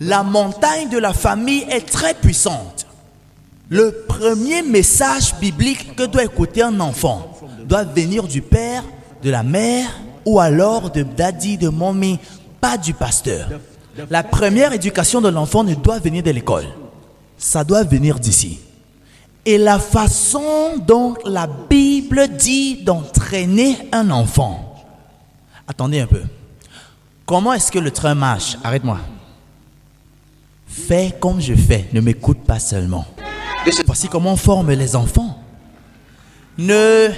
La montagne de la famille est très puissante. Le premier message biblique que doit écouter un enfant doit venir du père, de la mère ou alors de daddy, de mommy, pas du pasteur. La première éducation de l'enfant ne doit venir de l'école. Ça doit venir d'ici. Et la façon dont la Bible dit d'entraîner un enfant. Attendez un peu. Comment est-ce que le train marche? Arrête-moi. Fais comme je fais, ne m'écoute pas seulement. Voici comment on forme les enfants. Ne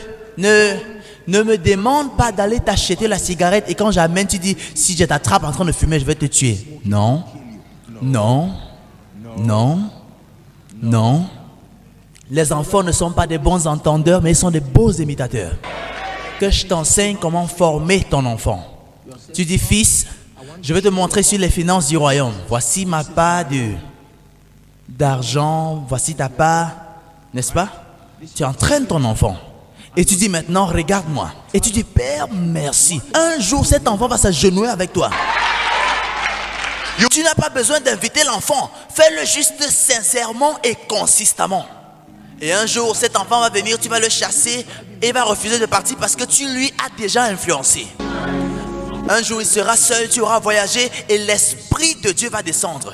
me demande pas d'aller t'acheter la cigarette et quand j'amène, tu dis, si je t'attrape en train de fumer, je vais te tuer. Non, non, non, non. Les enfants ne sont pas des bons entendeurs, mais ils sont des beaux imitateurs. Que je t'enseigne comment former ton enfant. Tu dis, fils, je vais te montrer sur les finances du royaume. Voici ma part d'argent, voici ta part, n'est-ce pas? Tu entraînes ton enfant. Et tu dis maintenant, regarde-moi. Et tu dis, Père, merci. Un jour, cet enfant va s'agenouiller avec toi. Tu n'as pas besoin d'inviter l'enfant. Fais-le juste sincèrement et consistamment. Et un jour, cet enfant va venir, tu vas le chasser et il va refuser de partir parce que tu lui as déjà influencé. Un jour, il sera seul, tu auras voyagé et l'Esprit de Dieu va descendre.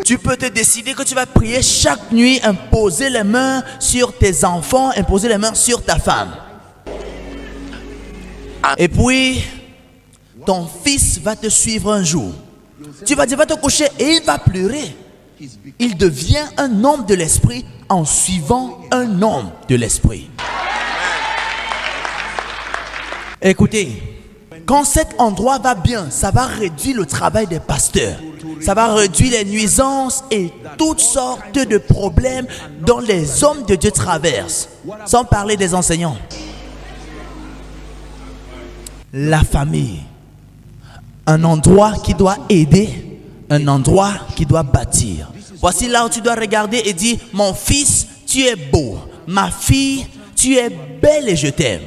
Tu peux te décider que tu vas prier chaque nuit, imposer les mains sur tes enfants, imposer les mains sur ta femme. Et puis, ton fils va te suivre un jour. Tu vas dire, va te coucher et il va pleurer. Il devient un homme de l'esprit en suivant un homme de l'esprit. Écoutez, quand cet endroit va bien, ça va réduire le travail des pasteurs. Ça va réduire les nuisances et toutes sortes de problèmes dont les hommes de Dieu traversent. Sans parler des enseignants. La famille. Un endroit qui doit aider, un endroit qui doit bâtir. Voici là où tu dois regarder et dire, mon fils, tu es beau. Ma fille, tu es belle et je t'aime.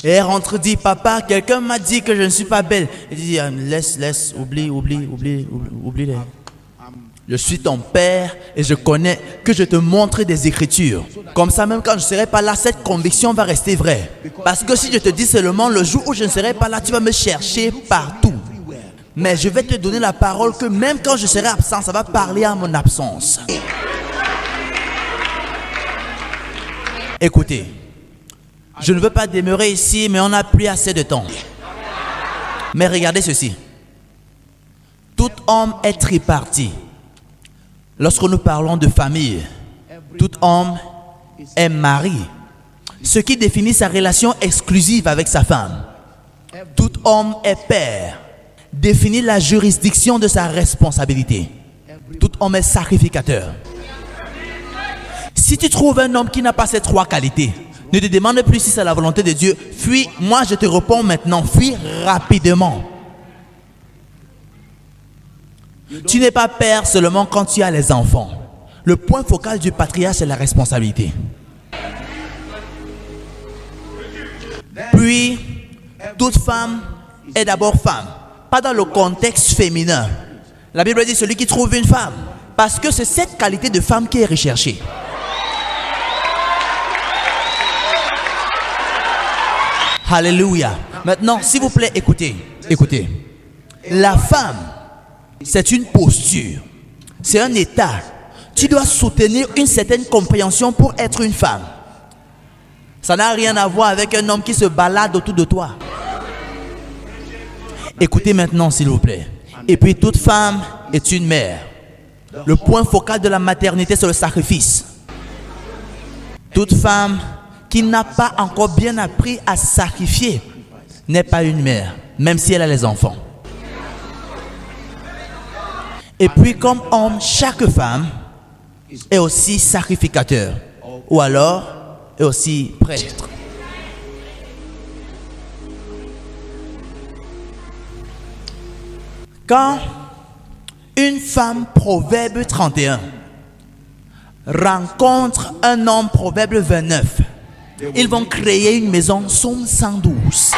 Et elle rentre dit, papa, quelqu'un m'a dit que je ne suis pas belle. Il dit, laisse, oublie. Je suis ton père et je connais que je te montre des écritures. Comme ça, même quand je ne serai pas là, cette conviction va rester vraie. Parce que si je te dis seulement le jour où je ne serai pas là, tu vas me chercher partout. Mais je vais te donner la parole que même quand je serai absent, ça va parler à mon absence. Écoutez. Je ne veux pas demeurer ici, mais on n'a plus assez de temps. Mais regardez ceci. Tout homme est tripartite. Lorsque nous parlons de famille, tout homme est mari. Ce qui définit sa relation exclusive avec sa femme. Tout homme est père. Définit la juridiction de sa responsabilité. Tout homme est sacrificateur. Si tu trouves un homme qui n'a pas ces trois qualités, ne te demande plus si c'est la volonté de Dieu. Fuis, moi je te réponds maintenant, fuis rapidement. Tu n'es pas père seulement quand tu as les enfants. Le point focal du patriarche, c'est la responsabilité. Puis, toute femme est d'abord femme. Pas dans le contexte féminin. La Bible dit celui qui trouve une femme. Parce que c'est cette qualité de femme qui est recherchée. Alléluia. Maintenant, s'il vous plaît, écoutez. La femme, c'est une posture. C'est un état. Tu dois soutenir une certaine compréhension pour être une femme. Ça n'a rien à voir avec un homme qui se balade autour de toi. Écoutez maintenant, s'il vous plaît. Et puis, toute femme est une mère. Le point focal de la maternité, c'est le sacrifice. Toute femme qui n'a pas encore bien appris à sacrifier n'est pas une mère, même si elle a les enfants. Et puis comme homme, chaque femme est aussi sacrificateur ou alors est aussi prêtre. Quand une femme, Proverbe 31, rencontre un homme, Proverbe 29, ils vont créer une maison somme 112.